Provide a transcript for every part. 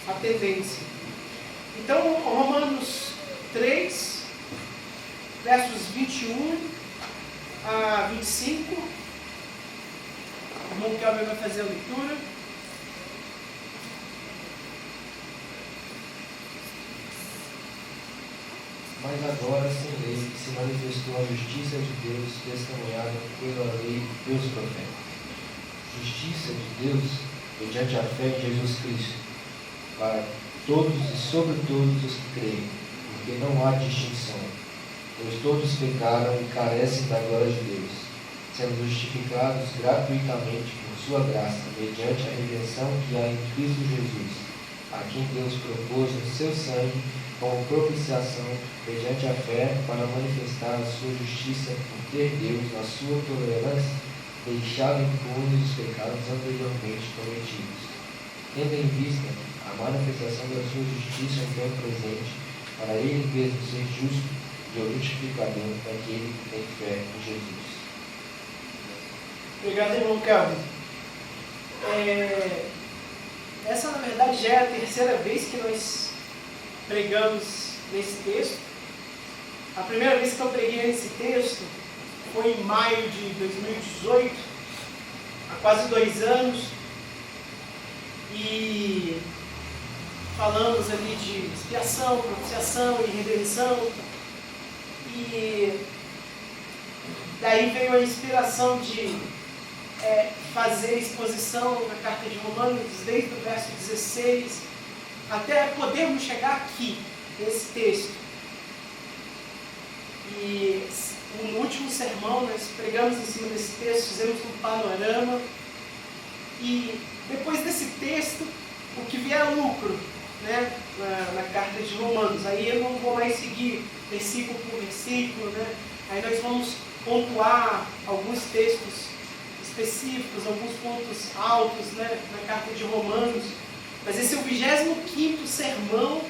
a tendência. Então, Romanos 3, versos 21 a 25. O irmão Kelvin vai fazer a leitura. Mas agora, sem lei, se manifestou a justiça de Deus, testemunhada pela lei e pelos profetas. Justiça de Deus mediante a fé em Jesus Cristo, para todos e sobre todos os que creem, porque não há distinção, pois todos pecaram e carecem da glória de Deus, sendo justificados gratuitamente por sua graça, mediante a redenção que há em Cristo Jesus, a quem Deus propôs no seu sangue como propiciação mediante a fé para manifestar a sua justiça por ter Deus, na sua tolerância, deixado impunes os pecados anteriormente cometidos, tendo em vista a manifestação da sua justiça em tempo presente, para ele mesmo ser justo e o justificador daquele que tem fé em Jesus. Obrigado, irmão Kelvin. Essa, na verdade, já é a terceira vez que nós pregamos nesse texto. A primeira vez que eu preguei nesse texto foi em maio de 2018, há quase 2 anos, e falamos ali de expiação, propiciação e redenção, e daí veio a inspiração de fazer a exposição na carta de Romanos, desde o verso 16, até podermos chegar aqui, nesse texto. E no último sermão nós pregamos em cima desse texto, fizemos um panorama, e depois desse texto, o que vier a lucro, né, na carta de Romanos, aí eu não vou mais seguir versículo por versículo, né, aí nós vamos pontuar alguns textos específicos, alguns pontos altos, né, na carta de Romanos, mas esse é o 25º sermão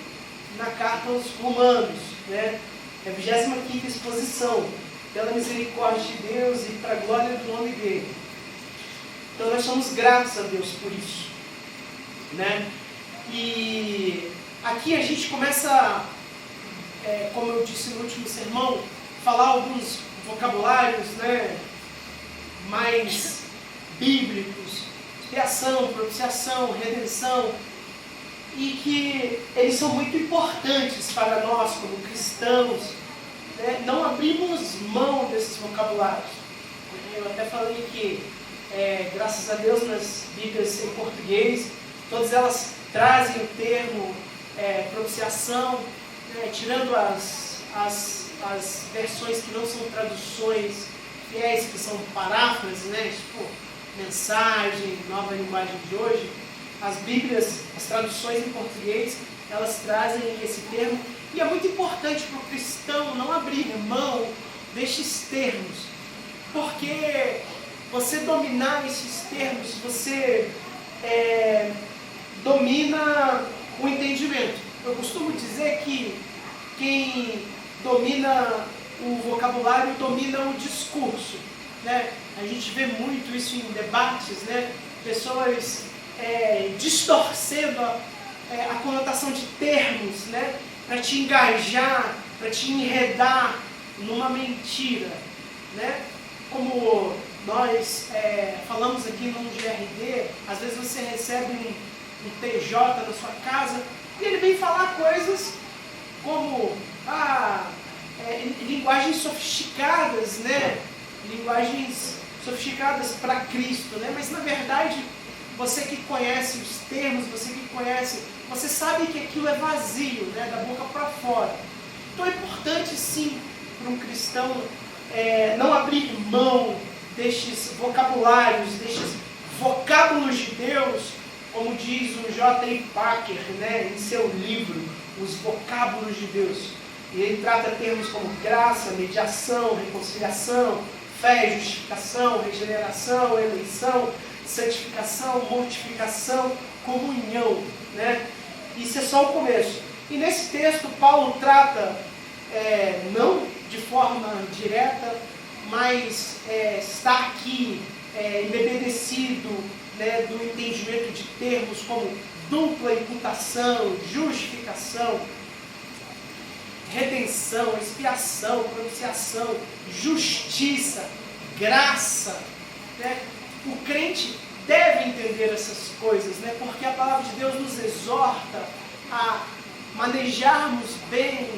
na carta aos Romanos, né, é a 25ª exposição, pela misericórdia de Deus e para a glória do nome dele. Então nós somos gratos a Deus por isso, né? E aqui a gente começa, como eu disse no último sermão, falar alguns vocabulários, né, mais bíblicos, expiação, propiciação, redenção, e que eles são muito importantes para nós como cristãos, né? Não abrimos mão desses vocabulários. Eu até falei que, graças a Deus, nas Bíblias em português, todas elas trazem o termo propiciação, né? Tirando as versões que não são traduções fiéis, que são paráfrases, né? Tipo Mensagem, Nova Linguagem de Hoje. As Bíblias, as traduções em português, elas trazem esse termo, e é muito importante para o cristão não abrir mão destes termos, porque você dominar esses termos, você domina o entendimento. Eu costumo dizer que quem domina o vocabulário domina o discurso, né? A gente vê muito isso em debates, né? Pessoas distorcendo a conotação de termos, né? Para te engajar, para te enredar numa mentira, né? Como nós falamos aqui no GRD, às vezes você recebe um TJ na sua casa e ele vem falar coisas como linguagens sofisticadas, né? Linguagens sofisticadas para Cristo, né? Mas na verdade, você que conhece os termos, você sabe que aquilo é vazio, né? Da boca para fora. Então é importante sim para um cristão não abrir mão destes vocabulários, destes vocábulos de Deus, como diz o J.I. Packer, né, em seu livro, Os Vocábulos de Deus. E ele trata termos como graça, mediação, reconciliação, fé, justificação, regeneração, eleição, santificação, mortificação, comunhão, né? Isso é só o começo. E nesse texto Paulo trata, não de forma direta, mas está aqui embebedecido né, do entendimento de termos como dupla imputação, justificação, redenção, expiação, propiciação, justiça, graça, né? O crente deve entender essas coisas, né? Porque a palavra de Deus nos exorta a manejarmos bem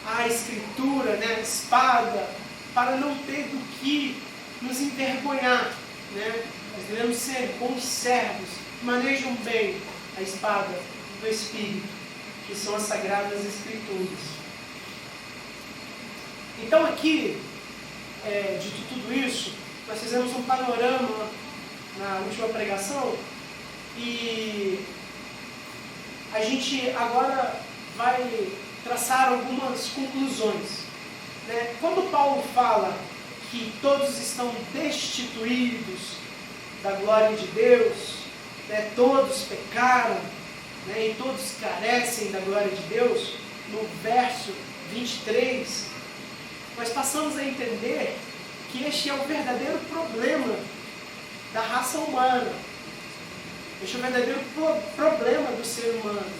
a escritura, né? A espada, para não ter do que nos envergonhar, né? Nós devemos ser bons servos, que manejam bem a espada do Espírito, que são as Sagradas Escrituras. Então aqui, dito tudo isso, nós fizemos um panorama na última pregação e a gente agora vai traçar algumas conclusões, né? Quando Paulo fala que todos estão destituídos da glória de Deus, né? Todos pecaram, né? E todos carecem da glória de Deus, no verso 23, nós passamos a entender que este é o verdadeiro problema da raça humana. Este é o verdadeiro problema do ser humano.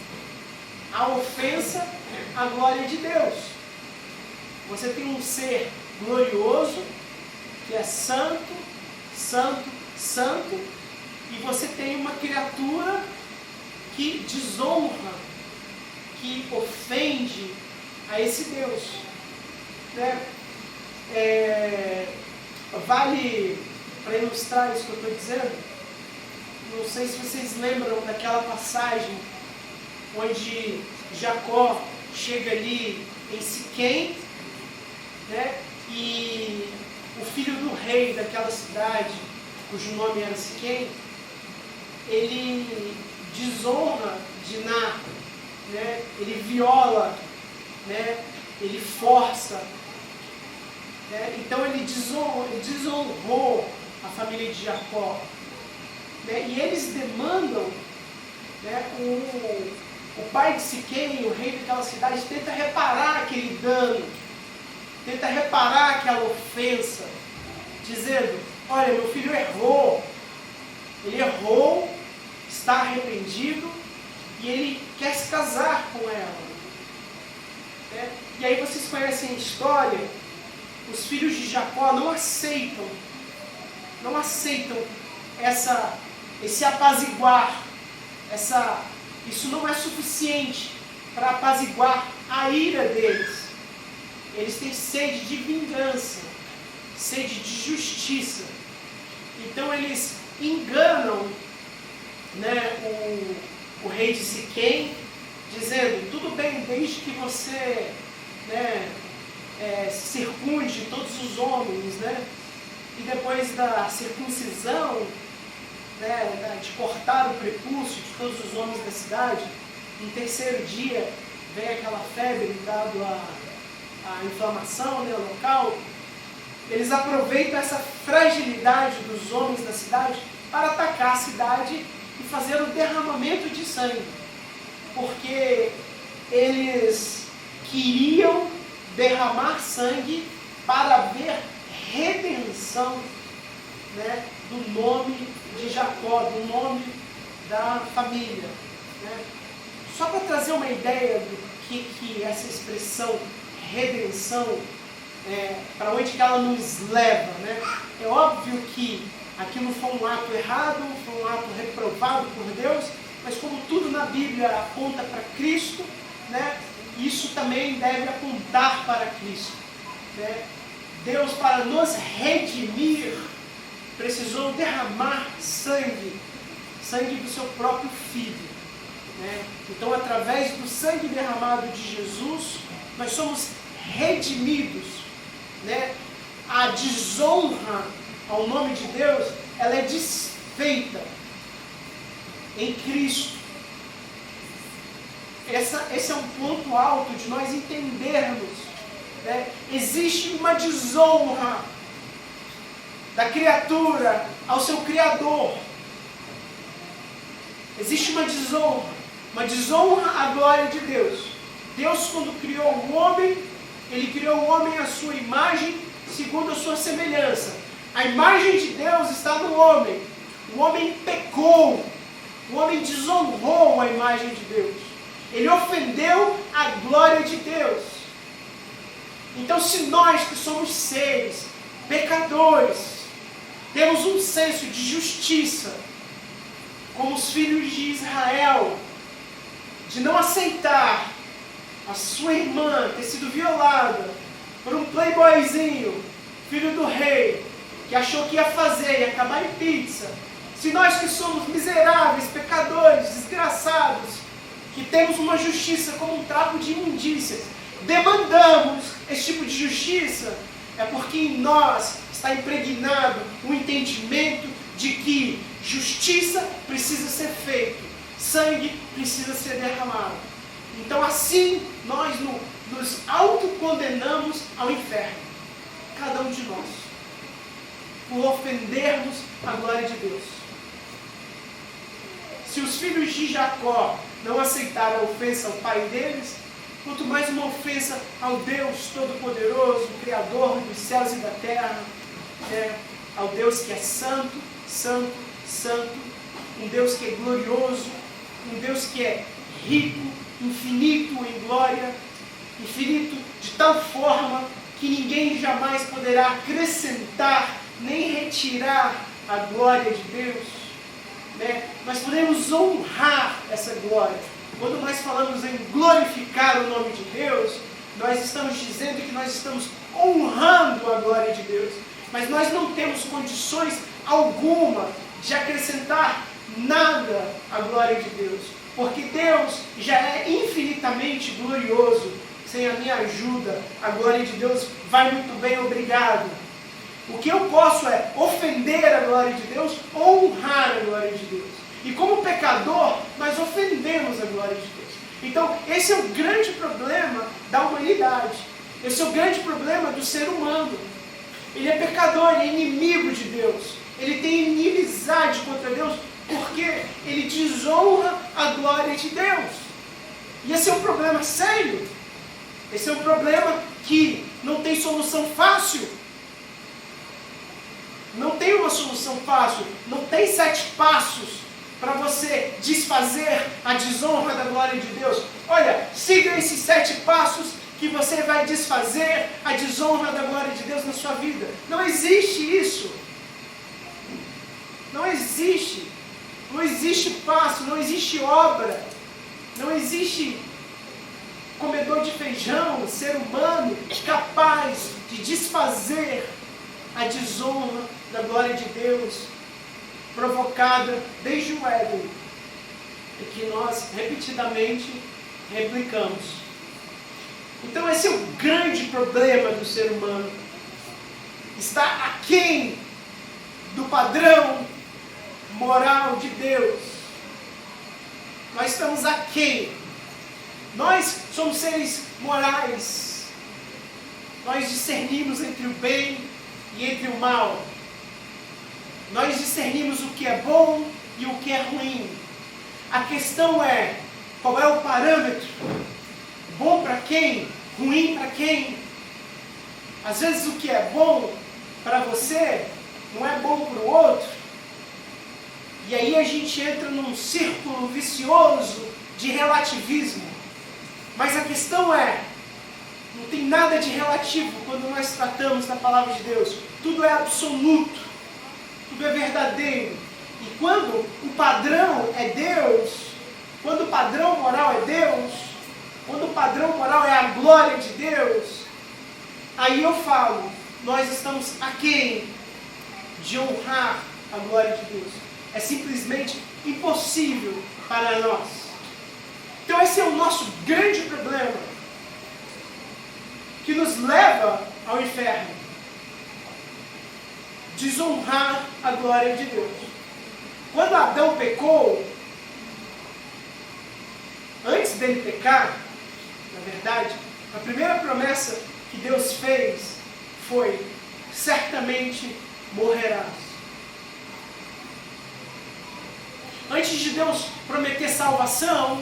A ofensa à glória de Deus. Você tem um ser glorioso, que é santo, santo, santo, e você tem uma criatura que desonra, que ofende a esse Deus. Né? Vale, para ilustrar isso que eu estou dizendo, não sei se vocês lembram daquela passagem onde Jacó chega ali em Siquém, né? E o filho do rei daquela cidade, cujo nome era Siquém, ele desonra Diná, né? Ele viola, né? Ele força, né? Então ele desonrou a família de Jacó, né? E eles demandam, né? O pai de Siquém, o rei daquela cidade, tenta reparar aquele dano, tenta reparar aquela ofensa, dizendo: olha, meu filho errou, ele errou, está arrependido e ele quer se casar com ela. Né? E aí vocês conhecem a história, os filhos de Jacó não aceitam esse apaziguar, isso não é suficiente para apaziguar a ira deles. Eles têm sede de vingança, sede de justiça. Então eles enganam, né, o rei de Siquém, dizendo: tudo bem, desde que você, né, circunde todos os homens, né, e depois da circuncisão, né, de cortar o prepúcio de todos os homens da cidade, no terceiro dia vem aquela febre dado a inflamação, né, local. Eles aproveitam essa fragilidade dos homens da cidade para atacar a cidade e fazer o derramamento de sangue, porque eles queriam derramar sangue para haver redenção, né, do nome de Jacó, do nome da família. Né? Só para trazer uma ideia do que essa expressão redenção, para onde que ela nos leva. Né? É óbvio que aquilo foi um ato errado, foi um ato reprovado por Deus, mas como tudo na Bíblia aponta para Cristo, né, isso também deve apontar para Cristo. Né? Deus, para nos redimir, precisou derramar sangue do seu próprio Filho. Né? Então, através do sangue derramado de Jesus, nós somos redimidos. Né? A desonra ao nome de Deus, ela é desfeita em Cristo. Esse é um ponto alto de nós entendermos. Né? Existe uma desonra da criatura ao seu Criador. Existe uma desonra à glória de Deus. Deus, quando criou o homem, Ele criou o homem à sua imagem, segundo a sua semelhança. A imagem de Deus está no homem. O homem pecou. O homem desonrou a imagem de Deus. Ele ofendeu a glória de Deus. Então, se nós que somos seres pecadores, temos um senso de justiça, como os filhos de Israel, de não aceitar a sua irmã ter sido violada por um playboyzinho, filho do rei, que achou que ia fazer e acabar em pizza. Se nós que somos miseráveis, pecadores, desgraçados, que temos uma justiça como um trapo de imundícias, demandamos esse tipo de justiça, é porque em nós está impregnado o entendimento de que justiça precisa ser feita, sangue precisa ser derramado. Então assim nós nos autocondenamos ao inferno, cada um de nós, por ofendermos a glória de Deus. Se os filhos de Jacó não aceitaram a ofensa ao pai deles, quanto mais uma ofensa ao Deus Todo-Poderoso, Criador dos céus e da terra, ao Deus que é santo, santo, santo, um Deus que é glorioso, um Deus que é rico, infinito em glória, infinito de tal forma que ninguém jamais poderá acrescentar nem retirar a glória de Deus. Nós podemos honrar essa glória. Quando nós falamos em glorificar o nome de Deus, nós estamos dizendo que nós estamos honrando a glória de Deus. Mas nós não temos condições alguma de acrescentar nada à glória de Deus. Porque Deus já é infinitamente glorioso. Sem a minha ajuda, a glória de Deus vai muito bem, obrigado. O que eu posso é ofender a glória de Deus, honrar a glória de Deus. E como pecador, nós ofendemos a glória de Deus. Então, esse é o grande problema da humanidade. Esse é o grande problema do ser humano. Ele é pecador, ele é inimigo de Deus. Ele tem inimizade contra Deus porque ele desonra a glória de Deus. E esse é um problema sério. Esse é um problema que não tem solução fácil. Não tem uma solução fácil. Não tem 7 passos para você desfazer a desonra da glória de Deus. Olha, siga esses 7 passos que você vai desfazer a desonra da glória de Deus na sua vida. Não existe isso. Não existe. Não existe passo, não existe obra. Não existe comedor de feijão, ser humano, capaz de desfazer a desonra da glória de Deus, provocada desde o Éden, e que nós repetidamente replicamos. Então esse é o grande problema do ser humano. Está aquém do padrão moral de Deus. Nós estamos aquém. Nós somos seres morais. Nós discernimos entre o bem e entre o mal. Nós discernimos o que é bom e o que é ruim. A questão é, qual é o parâmetro? Bom para quem? Ruim para quem? Às vezes o que é bom para você não é bom para o outro. E aí a gente entra num círculo vicioso de relativismo. Mas a questão é, não tem nada de relativo quando nós tratamos da palavra de Deus. Tudo é absoluto. Tudo é verdadeiro. E quando o padrão é Deus, quando o padrão moral é Deus, quando o padrão moral é a glória de Deus, aí eu falo, nós estamos aquém de honrar a glória de Deus. É simplesmente impossível para nós. Então esse é o nosso grande problema, que nos leva ao inferno. Desonrar a glória de Deus. Quando Adão pecou, antes dele pecar, na verdade, a primeira promessa que Deus fez foi: certamente morrerás. Antes de Deus prometer salvação,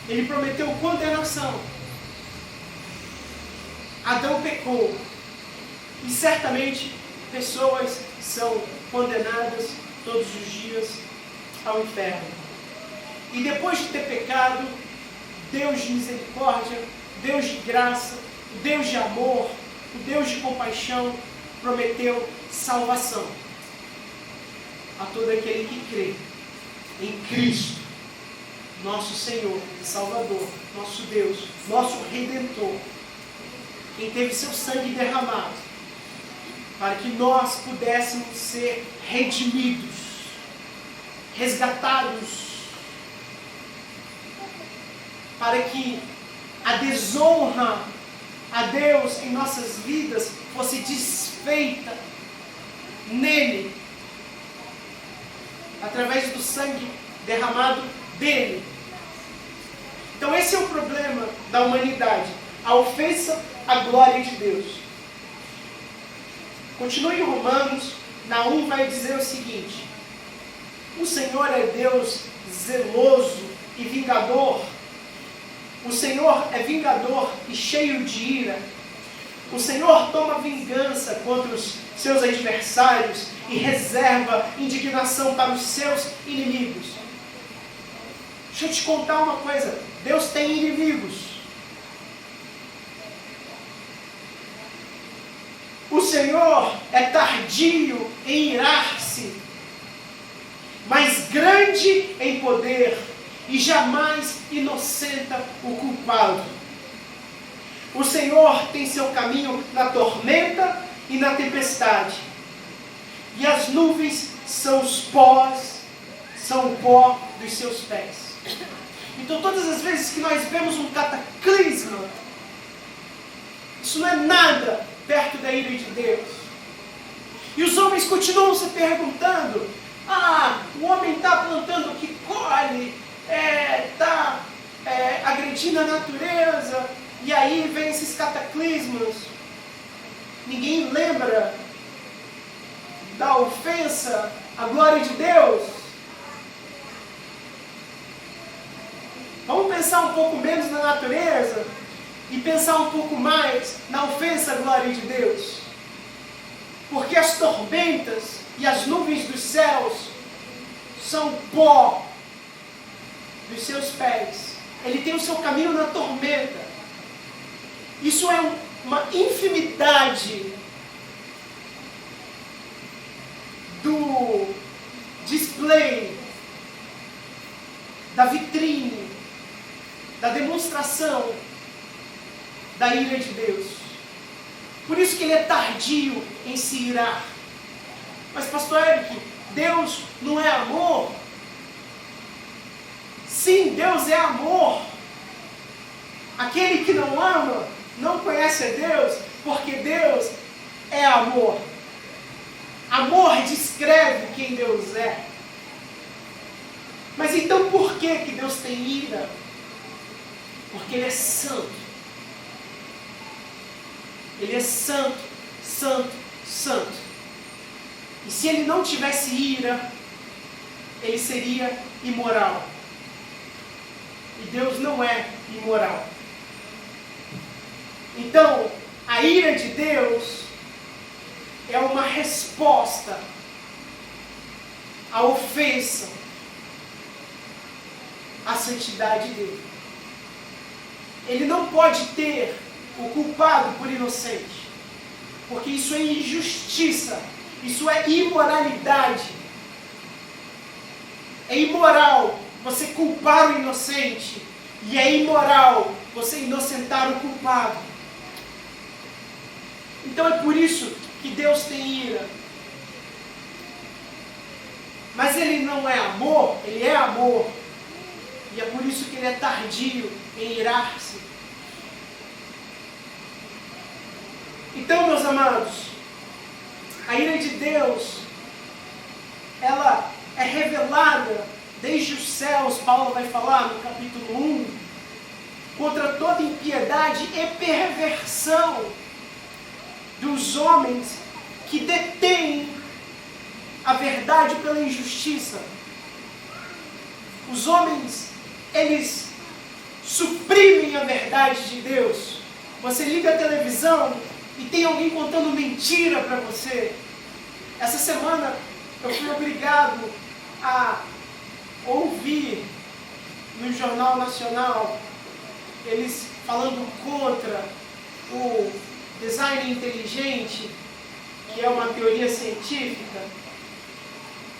Ele prometeu condenação. Adão pecou. E certamente pessoas são condenadas todos os dias ao inferno. E depois de ter pecado, Deus de misericórdia, Deus de graça, o Deus de amor, o Deus de compaixão, prometeu salvação a todo aquele que crê em Cristo, nosso Senhor e Salvador, nosso Deus, nosso Redentor, quem teve seu sangue derramado, para que nós pudéssemos ser redimidos, resgatados, para que a desonra a Deus em nossas vidas fosse desfeita nele, através do sangue derramado dele. Então esse é o problema da humanidade, a ofensa à glória de Deus. Continue em Romanos, Naum vai dizer o seguinte: o Senhor é Deus zeloso e vingador. O Senhor é vingador e cheio de ira. O Senhor toma vingança contra os seus adversários e reserva indignação para os seus inimigos. Deixa eu te contar uma coisa. Deus tem inimigos. O Senhor é tardio em irar-se, mas grande em poder, e jamais inocenta o culpado. O Senhor tem seu caminho na tormenta e na tempestade, e as nuvens são o pó dos seus pés. Então todas as vezes que nós vemos um cataclisma, isso não é nada perto da ira de Deus. E os homens continuam se perguntando: o homem está plantando o que colhe, está agredindo a natureza, e aí vem esses cataclismos. Ninguém lembra da ofensa à glória de Deus. Vamos pensar um pouco menos na natureza e pensar um pouco mais na ofensa à glória de Deus. Porque as tormentas e as nuvens dos céus são pó dos seus pés. Ele tem o seu caminho na tormenta. Isso é uma infinidade do display, da vitrine, da demonstração da ira de Deus. Por isso que ele é tardio em se irar. Mas pastor Eric, Deus não é amor? Sim, Deus é amor. Aquele que não ama não conhece a Deus, porque Deus é amor. Amor descreve quem Deus é. Mas então por que Deus tem ira? Porque Ele é santo. Ele é santo, santo, santo. E se Ele não tivesse ira, Ele seria imoral. E Deus não é imoral. Então, a ira de Deus é uma resposta à ofensa à santidade dele. Ele não pode ter o culpado por inocente, porque isso é injustiça, isso é imoralidade. É imoral você culpar o inocente, e é imoral você inocentar o culpado. Então é por isso que Deus tem ira. Mas Ele não é amor, Ele é amor. E é por isso que Ele é tardio em irar-se. Então, meus amados, a ira de Deus, ela é revelada desde os céus, Paulo vai falar no capítulo 1, contra toda impiedade e perversão dos homens que detêm a verdade pela injustiça. Os homens, eles suprimem a verdade de Deus. Você liga a televisão e tem alguém contando mentira para você. Essa semana eu fui obrigado a ouvir no Jornal Nacional eles falando contra o design inteligente, que é uma teoria científica,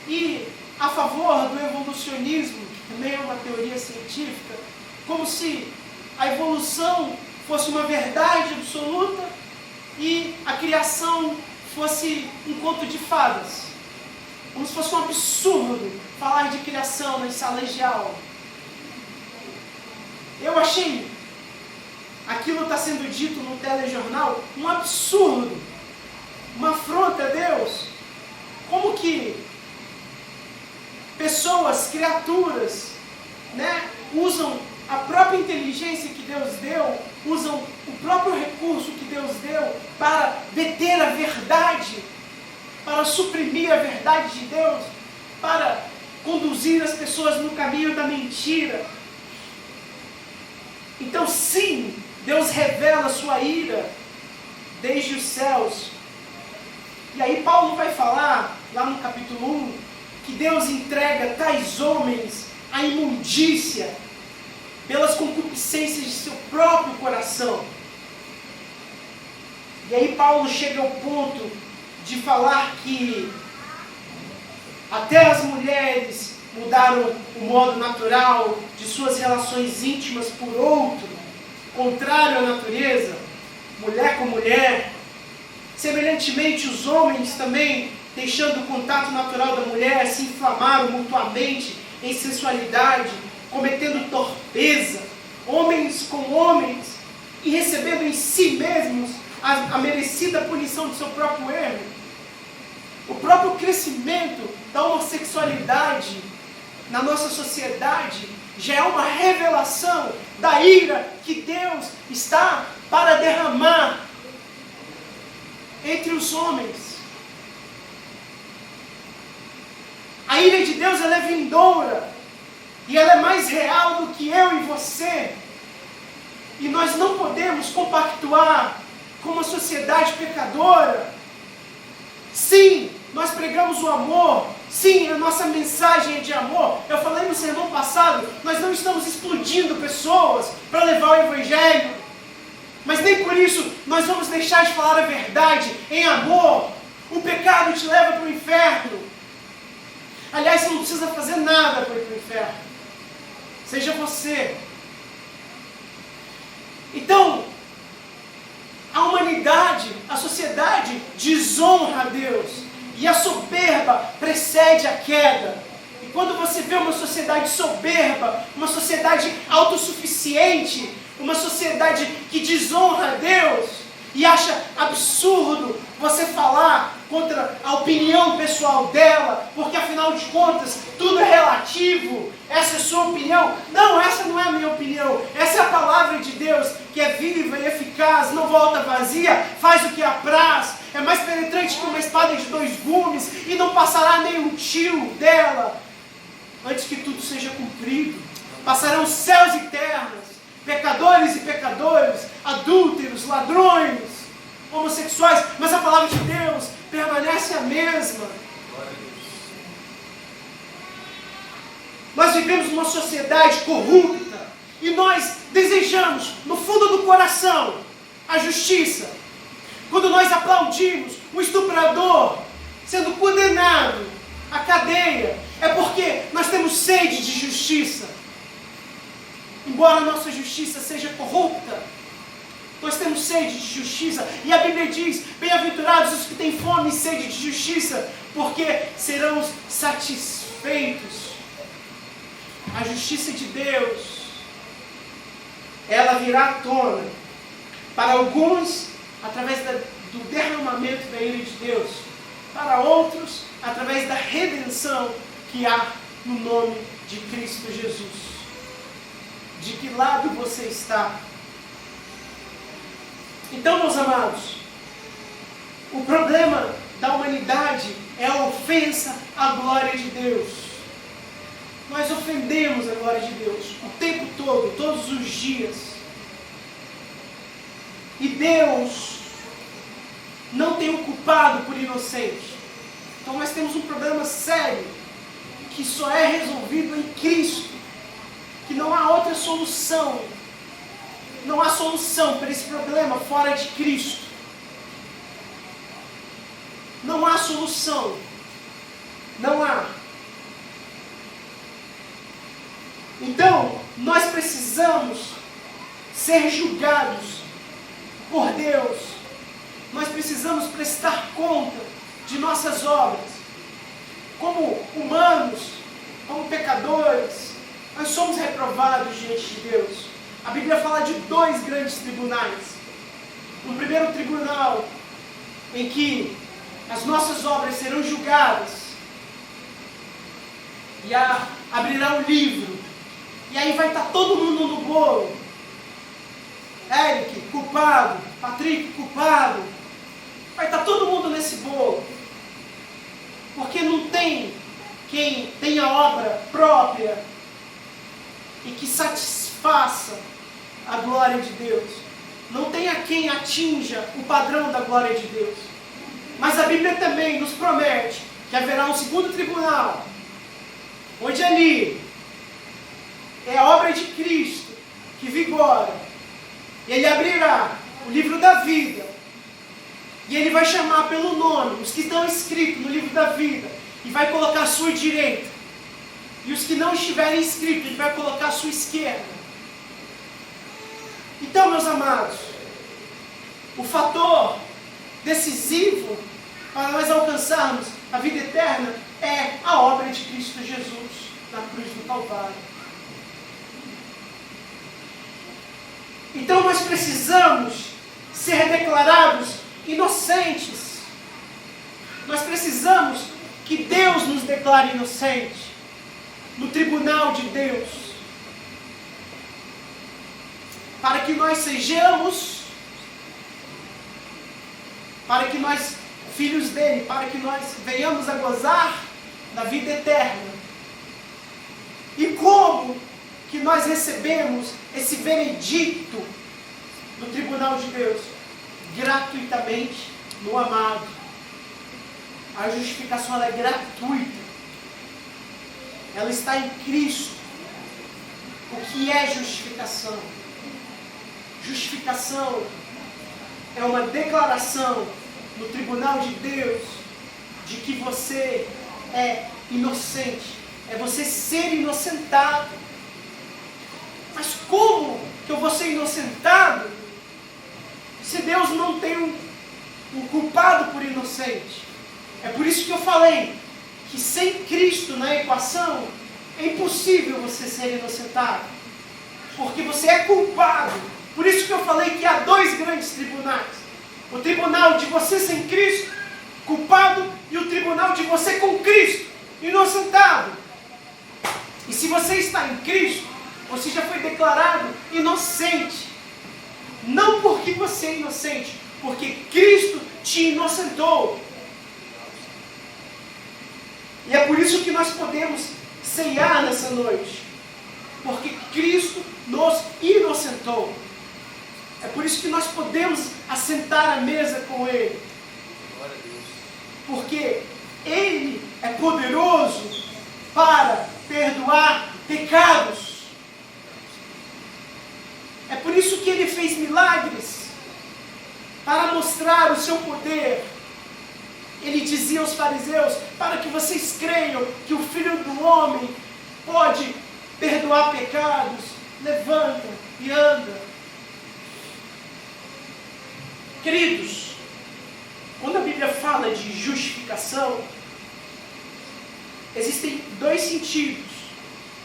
e a favor do evolucionismo, que também é uma teoria científica, como se a evolução fosse uma verdade absoluta e a criação fosse um conto de fadas. Como se fosse um absurdo falar de criação nas salas de aula. Eu achei aquilo está sendo dito no telejornal um absurdo, uma afronta a Deus. Como que pessoas, criaturas, né, usam a própria inteligência que Deus deu, usam o próprio recurso que Deus deu para deter a verdade, para suprimir a verdade de Deus, para conduzir as pessoas no caminho da mentira. Então, sim, Deus revela a sua ira desde os céus. E aí Paulo vai falar, lá no capítulo 1, que Deus entrega tais homens à imundícia pelas concupiscências de seu próprio coração. E aí Paulo chega ao ponto de falar que até as mulheres mudaram o modo natural de suas relações íntimas por outro, contrário à natureza, mulher com mulher. Semelhantemente, os homens também, deixando o contato natural da mulher, se inflamaram mutuamente em sensualidade, cometendo torpeza, homens com homens, e recebendo em si mesmos a merecida punição do seu próprio erro. O próprio crescimento da homossexualidade na nossa sociedade já é uma revelação da ira que Deus está para derramar entre os homens. A ira de Deus, ela é vindoura, e ela é mais real do que eu e você. E nós não podemos compactuar com uma sociedade pecadora. Sim, nós pregamos o amor. Sim, a nossa mensagem é de amor. Eu falei no sermão passado, nós não estamos explodindo pessoas para levar o Evangelho. Mas nem por isso nós vamos deixar de falar a verdade em amor. O pecado te leva para o inferno. Aliás, você não precisa fazer nada para ir para o inferno. Seja você. Então, a humanidade, a sociedade desonra a Deus. E a soberba precede a queda. E quando você vê uma sociedade soberba, uma sociedade autossuficiente, uma sociedade que desonra a Deus e acha absurdo você falar contra a opinião pessoal dela, porque afinal de contas tudo é relativo, essa é a sua opinião. Não, essa não é a minha opinião, essa é a palavra de Deus, que é viva e eficaz, não volta vazia, faz o que apraz, é mais penetrante que uma espada de 2 gumes, e não passará nem um tiro dela, antes que tudo seja cumprido. Passarão céus e terras, pecadores e pecadores, adúlteros, ladrões, homossexuais, mas a palavra de Deus permanece a mesma. Nós vivemos numa sociedade corrupta e nós desejamos, no fundo do coração, a justiça. Quando nós aplaudimos o estuprador sendo condenado à cadeia, é porque nós temos sede de justiça. Embora a nossa justiça seja corrupta, nós temos sede de justiça. E a Bíblia diz, bem-aventurados os que têm fome e sede de justiça, porque serão satisfeitos. A justiça de Deus, ela virá à tona. Para alguns, através do derramamento da ira de Deus. Para outros, através da redenção que há no nome de Cristo Jesus. De que lado você está? Então, meus amados, o problema da humanidade é a ofensa à glória de Deus. Nós ofendemos a glória de Deus o tempo todo, todos os dias. E Deus não tem o culpado por inocente. Então nós temos um problema sério, que só é resolvido em Cristo, que não há outra solução. Não há solução para esse problema fora de Cristo. Não há solução. Não há. Então, nós precisamos ser julgados por Deus. Nós precisamos prestar conta de nossas obras. Como humanos, como pecadores, nós somos reprovados diante de Deus. A Bíblia fala de 2 grandes tribunais. No primeiro tribunal, em que as nossas obras serão julgadas, e abrirá um livro, e aí vai estar todo mundo no bolo. Eric, culpado. Patrick, culpado. Vai estar todo mundo nesse bolo. Porque não tem quem tenha obra própria e que satisfaça a glória de Deus. Não tem a quem atinja o padrão da glória de Deus. Mas a Bíblia também nos promete que haverá um segundo tribunal, onde ali é a obra de Cristo que vigora. E Ele abrirá o livro da vida. E Ele vai chamar pelo nome os que estão escritos no livro da vida. E vai colocar à sua direita. E os que não estiverem escritos, Ele vai colocar à sua esquerda. Então, meus amados, o fator decisivo para nós alcançarmos a vida eterna é a obra de Cristo Jesus na cruz do Calvário. Então nós precisamos ser declarados inocentes. Nós precisamos que Deus nos declare inocentes no tribunal de Deus, para que nós sejamos, para que nós, filhos dele, para que nós venhamos a gozar da vida eterna. E como que nós recebemos esse veredicto do tribunal de Deus? Gratuitamente no amado. A justificação ela é gratuita. Ela está em Cristo. O que é justificação? Justificação é uma declaração no tribunal de Deus de que você é inocente. É você ser inocentado. Mas como que eu vou ser inocentado se Deus não tem um culpado por inocente? É por isso que eu falei que sem Cristo na equação é impossível você ser inocentado, porque você é culpado. Por isso que eu falei que há 2 grandes tribunais: o tribunal de você sem Cristo, culpado, e o tribunal de você com Cristo, inocentado. E se você está em Cristo, você já foi declarado inocente. Não porque você é inocente, porque Cristo te inocentou. E é por isso que nós podemos ceiar nessa noite, porque Cristo nos inocentou. É por isso que nós podemos assentar à mesa com Ele, porque Ele é poderoso para perdoar pecados. É por isso que Ele fez milagres, para mostrar o seu poder. Ele dizia aos fariseus: para que vocês creiam que o Filho do Homem pode perdoar pecados, levanta e anda. Queridos, quando a Bíblia fala de justificação, existem 2 sentidos.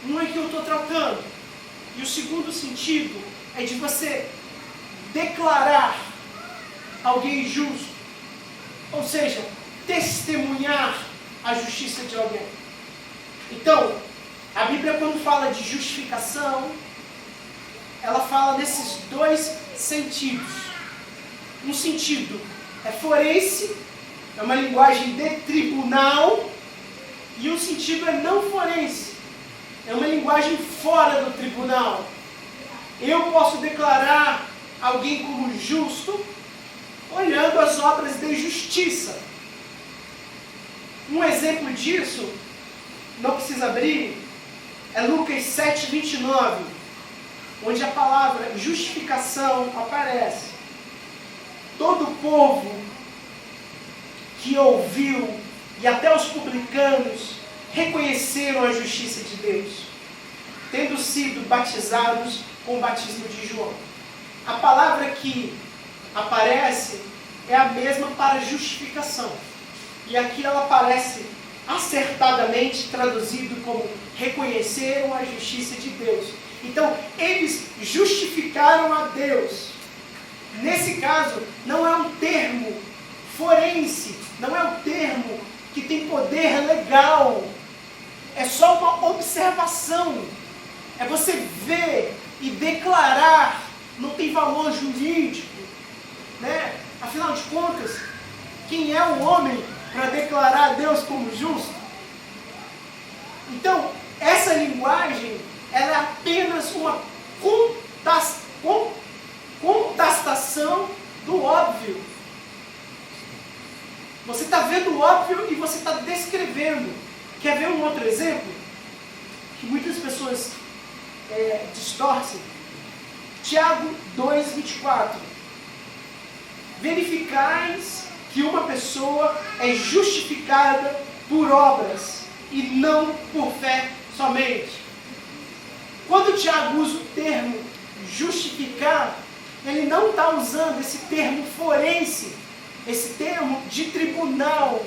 Um é que eu estou tratando, e o segundo sentido é de você declarar alguém justo, ou seja, testemunhar a justiça de alguém. Então, a Bíblia, quando fala de justificação, ela fala nesses 2 sentidos. Um sentido é forense, é uma linguagem de tribunal, e um sentido é não forense, é uma linguagem fora do tribunal. Eu posso declarar alguém como justo olhando as obras de justiça. Um exemplo disso, não precisa abrir, é Lucas 7:29, onde a palavra justificação aparece. Todo o povo que ouviu, e até os publicanos, reconheceram a justiça de Deus, tendo sido batizados com o batismo de João. A palavra que aparece é a mesma para justificação. E aqui ela aparece acertadamente traduzido como reconheceram a justiça de Deus. Então, eles justificaram a Deus. Nesse caso, não é um termo forense, não é um termo que tem poder legal. É só uma observação. É você ver e declarar, não tem valor jurídico, né? Afinal de contas, quem é o homem para declarar a Deus como justo? Então, essa linguagem, ela é apenas uma contestação do óbvio. Você está vendo o óbvio e você está descrevendo. Quer ver um outro exemplo? Que muitas pessoas distorcem. Tiago 2:24. Verificais que uma pessoa é justificada por obras e não por fé somente. Quando o Tiago usa o termo justificar, ele não está usando esse termo forense, esse termo de tribunal,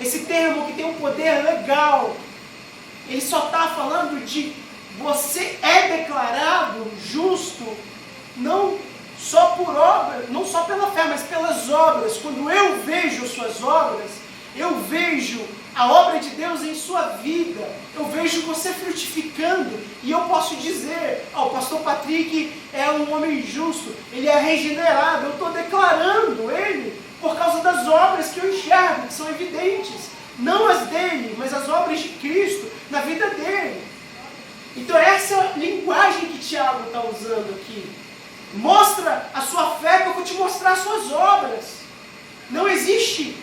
esse termo que tem um poder legal. Ele só está falando de você é declarado justo, não só por obra, não só pela fé, mas pelas obras. Quando eu vejo as suas obras, eu vejo a obra de Deus em sua vida, eu vejo você frutificando, e eu posso dizer, o pastor Patrick é um homem justo, ele é regenerado, eu estou declarando ele por causa das obras que eu enxergo, que são evidentes, não as dele, mas as obras de Cristo na vida dele. Então essa é a linguagem que Tiago está usando aqui. Mostra a sua fé que eu vou te mostrar as suas obras. Não existe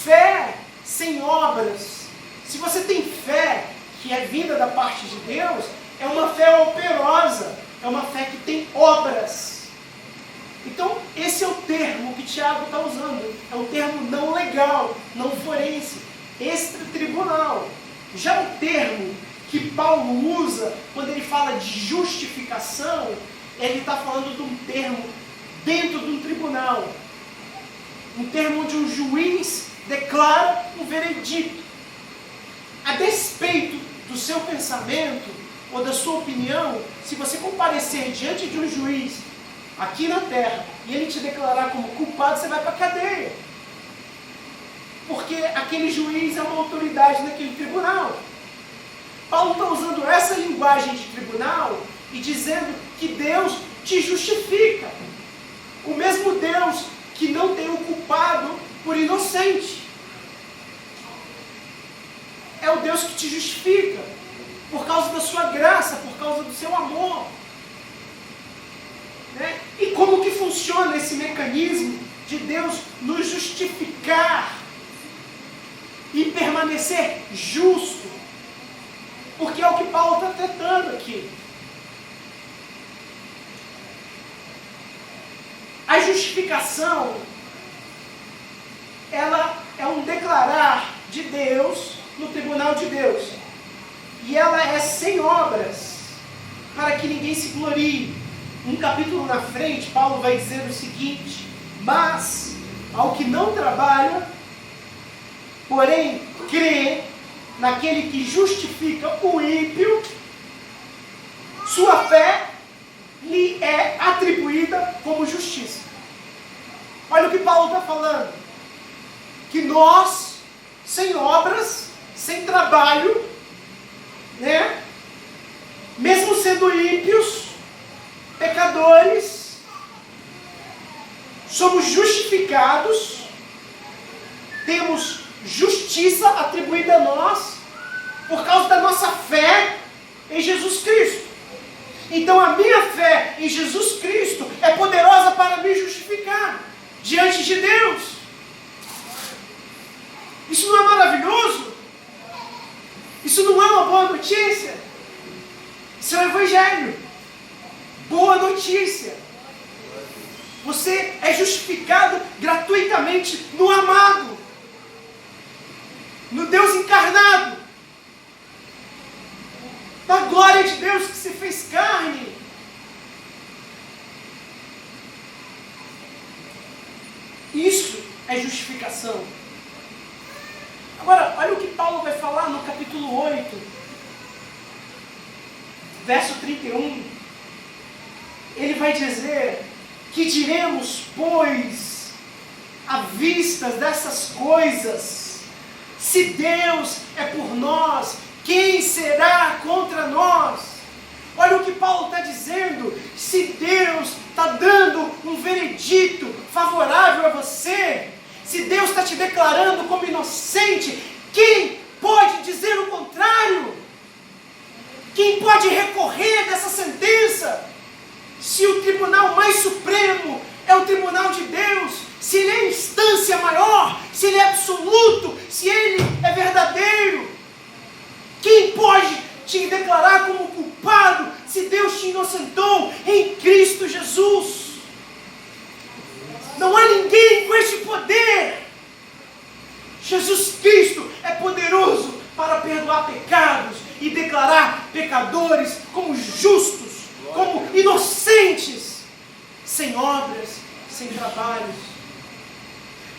fé sem obras. Se você tem fé que é vinda da parte de Deus, é uma fé operosa, é uma fé que tem obras. Então esse é o termo que Tiago está usando. É um termo não legal, não forense, extratribunal. Já o termo que Paulo usa quando ele fala de justificação, ele está falando de um termo dentro de um tribunal. Um termo onde um juiz declara um veredito. A despeito do seu pensamento ou da sua opinião, se você comparecer diante de um juiz aqui na terra e ele te declarar como culpado, você vai para a cadeia. Porque aquele juiz é uma autoridade naquele tribunal. Paulo está usando essa linguagem de tribunal e dizendo que Deus te justifica. O mesmo Deus que não tem o culpado por inocente. É o Deus que te justifica por causa da sua graça, por causa do seu amor. Né? E como que funciona esse mecanismo de Deus nos justificar e permanecer justo? Porque é o que Paulo está tratando aqui. A justificação, ela é um declarar de Deus no tribunal de Deus. E ela é sem obras, para que ninguém se glorie. Um capítulo na frente, Paulo vai dizer o seguinte: mas ao que não trabalha, porém crê naquele que justifica o ímpio, sua fé lhe é atribuída como justiça. Olha o que Paulo está falando. Que nós, sem obras, sem trabalho, né? Mesmo sendo ímpios, pecadores, somos justificados, temos justiça atribuída a nós, por causa da nossa fé em Jesus Cristo. Então a minha fé em Jesus Cristo é poderosa para me justificar diante de Deus. Isso não é maravilhoso? delícia. Você é justificado gratuitamente no amado, no Deus encarnado, da glória de Deus que se fez carne. Isso é justificação. Agora, olha o que Paulo vai falar no capítulo 8, verso 31. Ele vai dizer: que diremos, pois, à vista dessas coisas? Se Deus é por nós, quem será contra nós? Olha o que Paulo está dizendo. Se Deus está dando um veredito favorável a você, se Deus está te declarando como inocente, quem pode dizer o contrário? Quem pode recorrer dessa sentença? Se o tribunal mais supremo é o tribunal de Deus, se ele é a instância maior, se ele é absoluto, se ele é verdadeiro, quem pode te declarar como culpado se Deus te inocentou em Cristo Jesus? Não há ninguém com este poder. Jesus Cristo é poderoso para perdoar pecados e declarar pecadores como justos, como inocentes, sem obras, sem trabalhos.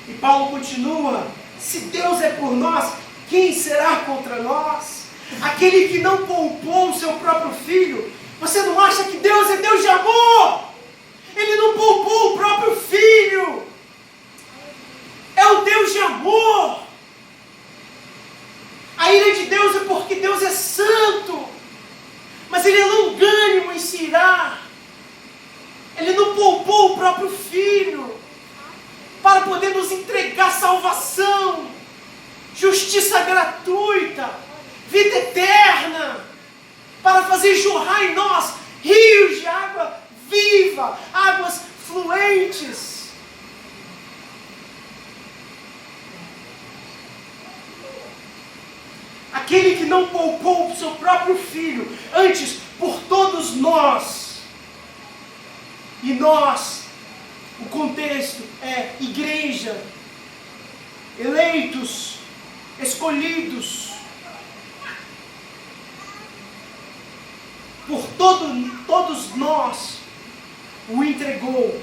E Paulo continua: se Deus é por nós, quem será contra nós? Aquele que não poupou o seu próprio filho. Você não acha que Deus é Deus de amor? Ele não poupou o próprio filho. É o Deus de amor. A ira de Deus é porque Deus é santo, mas Ele é longânimo em se irar. Ele não poupou o próprio filho para poder nos entregar salvação, justiça gratuita, vida eterna, para fazer jorrar em nós rios de água viva, águas fluentes. Aquele que não poupou o seu próprio filho, antes por todos nós. E nós, o contexto é igreja, eleitos, escolhidos. Por todos nós o entregou.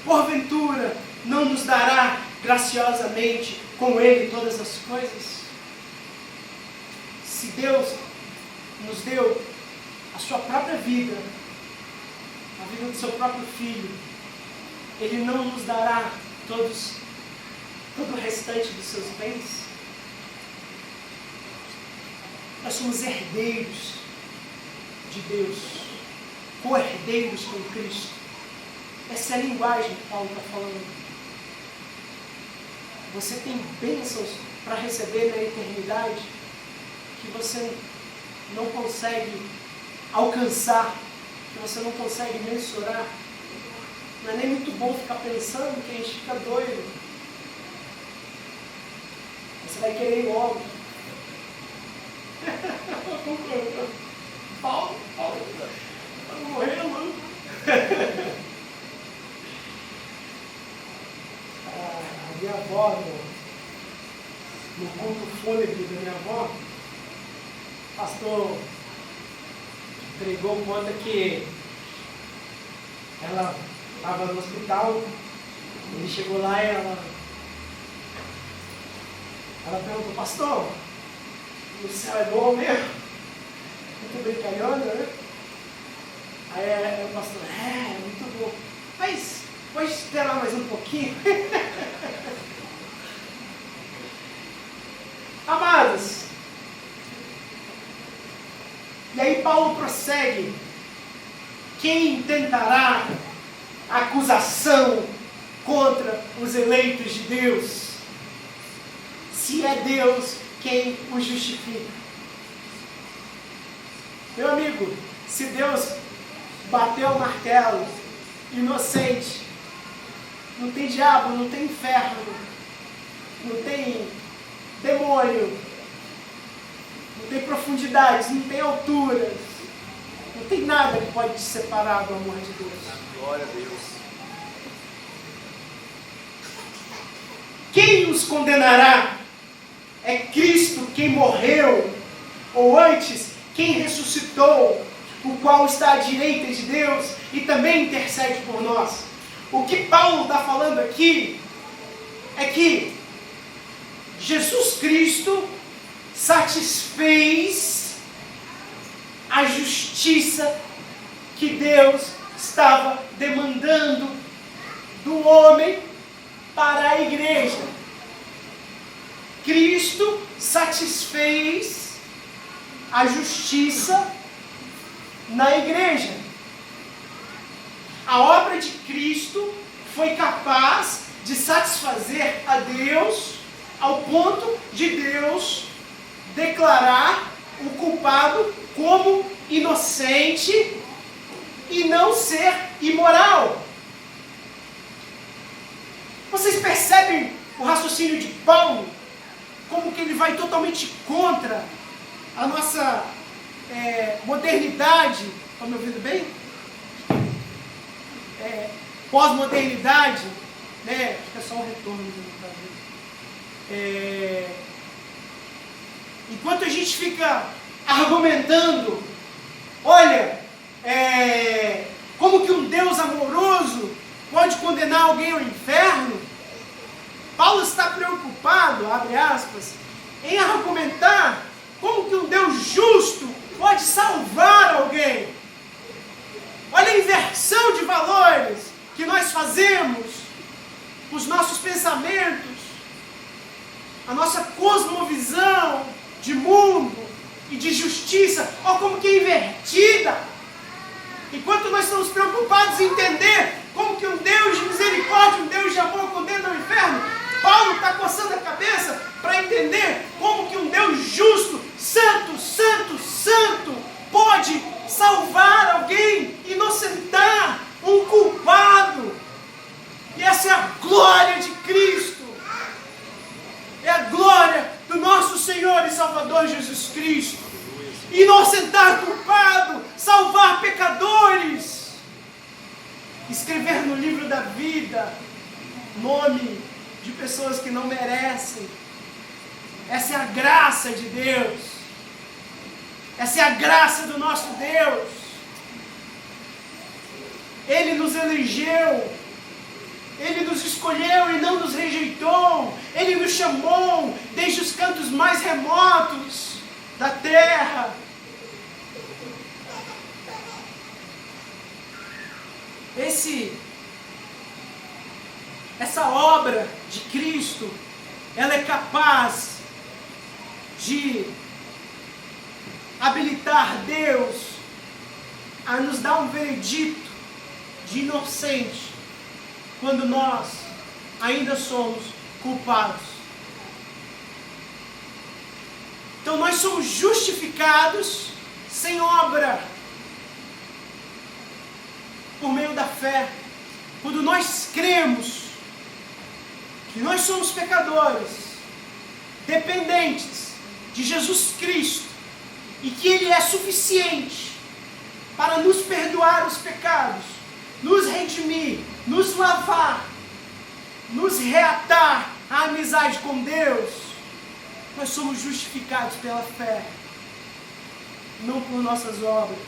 Porventura não nos dará graciosamente com ele todas as coisas? Se Deus nos deu a sua própria vida, a vida do seu próprio filho, Ele não nos dará todo o restante dos seus bens? Nós somos herdeiros de Deus, co-herdeiros com Cristo. Essa é a linguagem que Paulo está falando. Você tem bênçãos para receber na eternidade que você não consegue alcançar, que você não consegue mensurar. Não é nem muito bom ficar pensando, que a gente fica doido. Você vai querer ir logo. Paulo, tá morrendo. A minha avó, no culto fúnebre da minha avó, o pastor pregou conta que ela estava no hospital, ele chegou lá e ela perguntou: pastor, o céu é bom mesmo? Muito brincalhona, né? Aí o pastor: é muito bom, mas pode esperar mais um pouquinho. Amados, e aí Paulo prossegue: quem tentará acusação contra os eleitos de Deus, se é Deus quem os justifica? Meu amigo, se Deus bateu o martelo, inocente, não tem diabo, não tem inferno, não tem demônio, não tem profundidades, não tem alturas. Não tem nada que pode te separar do amor de Deus. Glória a Deus. Quem nos condenará? É Cristo quem morreu, ou antes, quem ressuscitou, o qual está à direita de Deus e também intercede por nós. O que Paulo está falando aqui é que Jesus Cristo satisfez a justiça que Deus estava demandando do homem para a igreja. Cristo satisfez a justiça na igreja. A obra de Cristo foi capaz de satisfazer a Deus ao ponto de Deus declarar o culpado como inocente e não ser imoral. Vocês percebem o raciocínio de Paulo? Como que ele vai totalmente contra a nossa modernidade. Estão me ouvindo bem? Pós-modernidade, né? Acho que é só um retorno. Enquanto a gente fica argumentando, olha, como que um Deus amoroso pode condenar alguém ao inferno? Paulo está preocupado, abre aspas, em argumentar como que um Deus justo pode salvar alguém. Olha a inversão de valores que nós fazemos, os nossos pensamentos, a nossa cosmovisão de mundo e de justiça, olha como que é invertida. Enquanto nós estamos preocupados em entender como que um Deus de misericórdia, um Deus de amor condena ao inferno, Paulo está coçando a cabeça para entender como que um Deus justo, santo, santo, santo, pode salvar alguém, inocentar um culpado. E essa é a glória de Cristo. É a glória do nosso Senhor e Salvador Jesus Cristo. Inocentar culpado, salvar pecadores, escrever no livro da vida nome de pessoas que não merecem. Essa é a graça de Deus. Essa é a graça do nosso Deus. Ele nos elegeu, Ele nos escolheu e não nos rejeitou. Ele nos chamou desde os cantos mais remotos da terra. Essa obra de Cristo, ela é capaz de habilitar Deus a nos dar um veredito de inocente, quando nós ainda somos culpados. Então nós somos justificados sem obra, por meio da fé. Quando nós cremos que nós somos pecadores, dependentes de Jesus Cristo, e que Ele é suficiente para nos perdoar os pecados, nos redimir, nos lavar, nos reatar a amizade com Deus, nós somos justificados pela fé, não por nossas obras,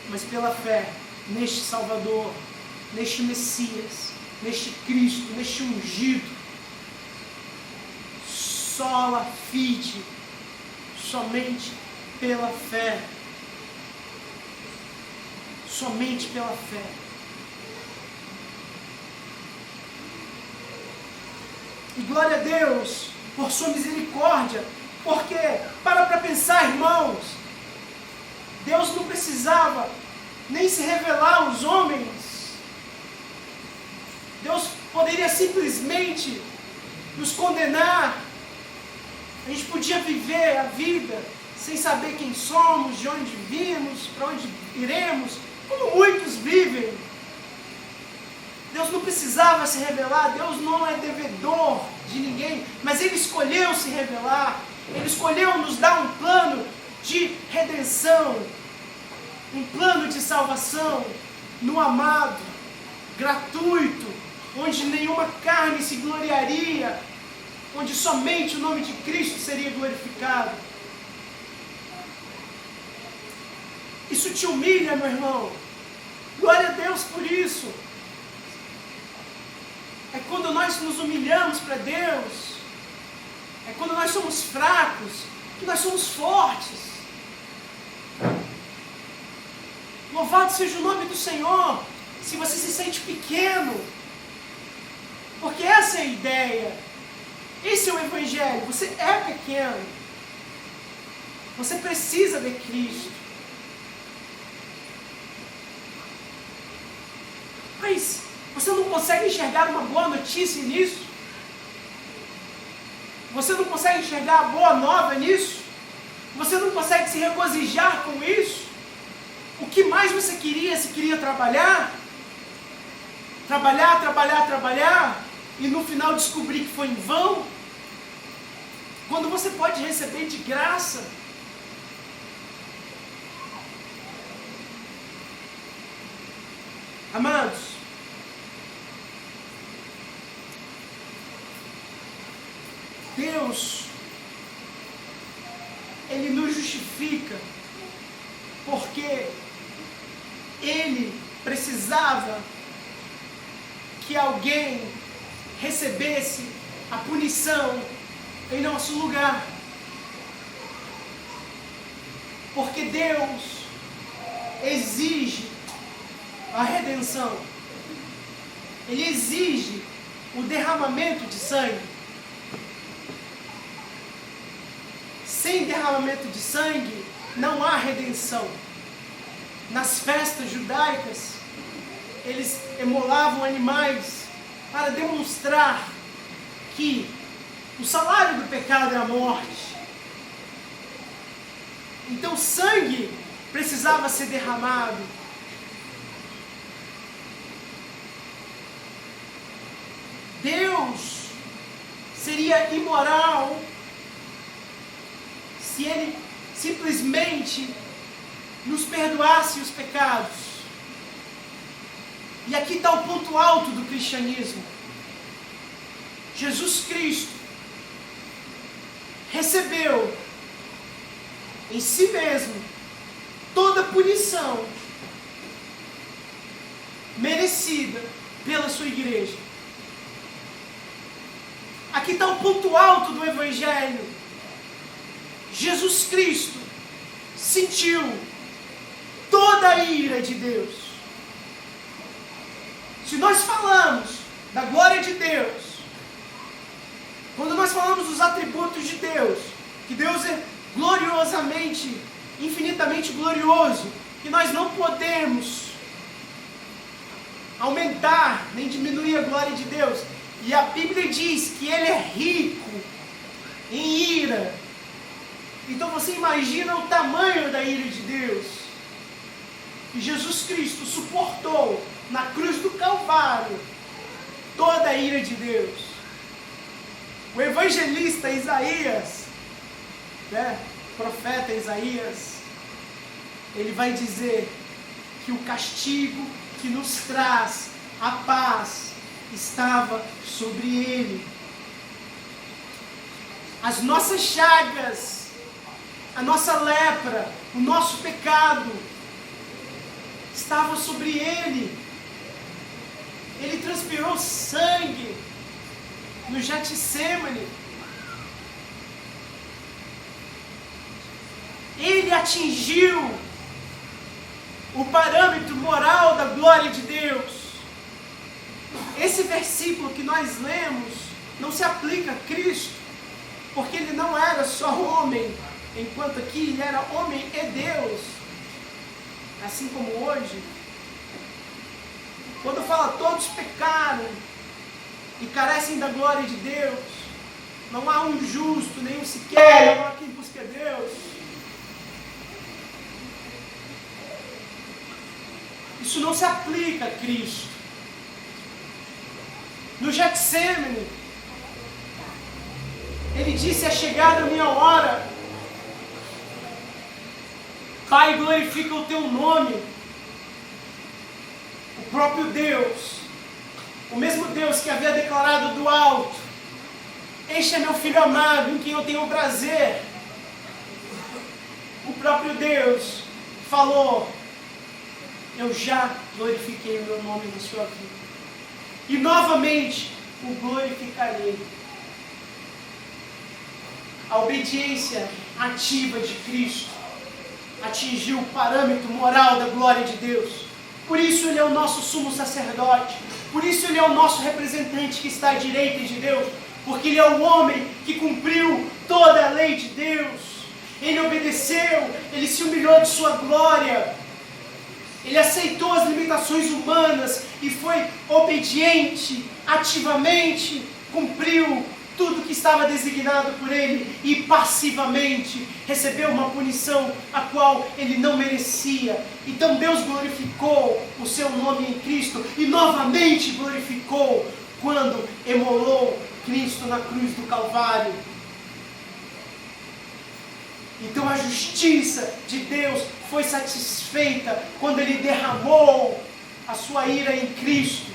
mas pela fé neste Salvador, neste Messias, neste Cristo, neste ungido. Sola fide, somente pela fé. Somente pela fé. E glória a Deus por sua misericórdia, porque, para pensar, irmãos, Deus não precisava nem se revelar aos homens. Deus poderia simplesmente nos condenar. A gente podia viver a vida sem saber quem somos, de onde vimos, para onde iremos, como muitos vivem. Deus não precisava se revelar, Deus não é devedor de ninguém, mas Ele escolheu se revelar, Ele escolheu nos dar um plano de redenção, um plano de salvação no amado, gratuito, onde nenhuma carne se gloriaria, onde somente o nome de Cristo seria glorificado. Isso te humilha, meu irmão. Glória a Deus por isso. É quando nós nos humilhamos para Deus, é quando nós somos fracos, que nós somos fortes. Louvado seja o nome do Senhor, se você se sente pequeno, porque essa é a ideia, esse é o Evangelho, você é pequeno, você precisa de Cristo, mas você não consegue enxergar uma boa notícia nisso? Você não consegue enxergar a boa nova nisso? Você não consegue se regozijar com isso? O que mais você queria? Se queria trabalhar? Trabalhar, e no final descobrir que foi em vão? Quando você pode receber de graça? Amados, Deus, Ele nos justifica porque Ele precisava que alguém recebesse a punição em nosso lugar. Porque Deus exige a redenção. Ele exige o derramamento de sangue. Sem derramamento de sangue, não há redenção. Nas festas judaicas, eles imolavam animais para demonstrar que o salário do pecado é a morte. Então sangue precisava ser derramado. Deus seria imoral se Ele simplesmente nos perdoasse os pecados. E aqui está o ponto alto do cristianismo. Jesus Cristo recebeu em si mesmo toda a punição merecida pela sua igreja. Aqui está o ponto alto do Evangelho. Jesus Cristo sentiu toda a ira de Deus. Se nós falamos da glória de Deus, quando nós falamos dos atributos de Deus, que Deus é gloriosamente, infinitamente glorioso, que nós não podemos aumentar nem diminuir a glória de Deus, e a Bíblia diz que Ele é rico em ira. Então você imagina o tamanho da ira de Deus. E Jesus Cristo suportou na cruz do Calvário toda a ira de Deus. O evangelista Isaías, o profeta Isaías, ele vai dizer que o castigo que nos traz a paz estava sobre ele. As nossas chagas, a nossa lepra, o nosso pecado estava sobre ele. Ele transpirou sangue no Getsemane. Ele atingiu o parâmetro moral da glória de Deus. Esse versículo que nós lemos não se aplica a Cristo, porque ele não era só homem, enquanto aqui ele era homem e Deus, assim como hoje. Quando fala todos pecaram e carecem da glória de Deus, não há um justo, nenhum sequer, não há quem busque a Deus. Isso não se aplica a Cristo. No Getsemane, ele disse: é chegada a minha hora. Pai, glorifica o teu nome. O próprio Deus, o mesmo Deus que havia declarado do alto: este é meu filho amado, em quem eu tenho prazer. O próprio Deus falou: eu já glorifiquei o meu nome na sua vida, e novamente o glorificarei. A obediência ativa de Cristo atingiu o parâmetro moral da glória de Deus. Por isso Ele é o nosso sumo sacerdote. Por isso Ele é o nosso representante que está à direita de Deus. Porque Ele é o homem que cumpriu toda a lei de Deus. Ele obedeceu, Ele se humilhou de sua glória. Ele aceitou as limitações humanas e foi obediente, ativamente cumpriu tudo que estava designado por Ele e passivamente recebeu uma punição a qual Ele não merecia. Então Deus glorificou o seu nome em Cristo e novamente glorificou quando emolou Cristo na cruz do Calvário. Então a justiça de Deus foi satisfeita quando Ele derramou a sua ira em Cristo.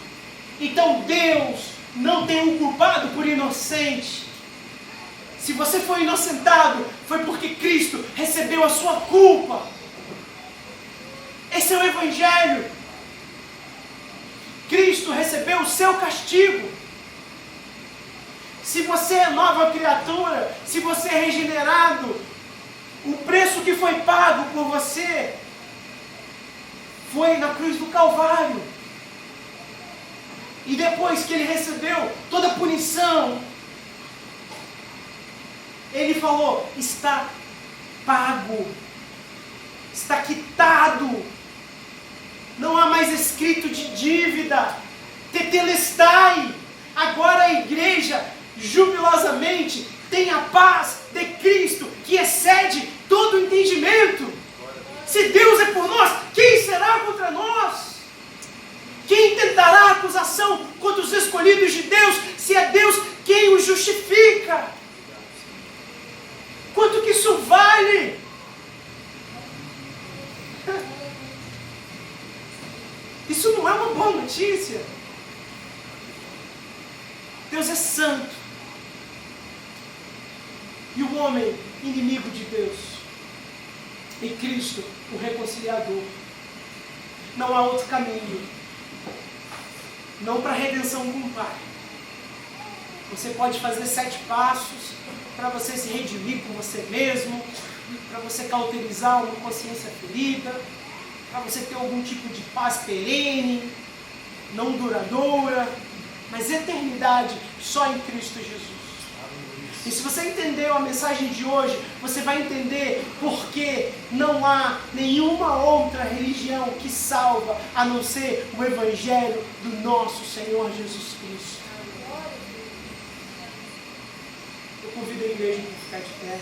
Então Deus não tem um culpado por inocente. Se você foi inocentado, foi porque Cristo recebeu a sua culpa. Esse é o Evangelho. Cristo recebeu o seu castigo. Se você é nova criatura, se você é regenerado, o preço que foi pago por você foi na cruz do Calvário. E depois que Ele recebeu toda a punição, Ele falou: está pago, está quitado, não há mais escrito de dívida, tetelestai. Agora a igreja jubilosamente tem a paz de Cristo que excede todo o entendimento. Se Deus é por nós, quem será contra nós? Quem tentará acusação contra os escolhidos de Deus, se é Deus quem os justifica? Quanto que isso vale? Isso não é uma boa notícia. Deus é santo. E o homem, inimigo de Deus. E Cristo, o reconciliador. Não há outro caminho. Não para a redenção com o Pai. Você pode fazer 7 passos para você se redimir com você mesmo, para você cauterizar uma consciência ferida, para você ter algum tipo de paz perene, não duradoura, mas eternidade só em Cristo Jesus. E se você entendeu a mensagem de hoje, você vai entender porque não há nenhuma outra religião que salva, a não ser o Evangelho do nosso Senhor Jesus Cristo. Eu convido a igreja para ficar de pé.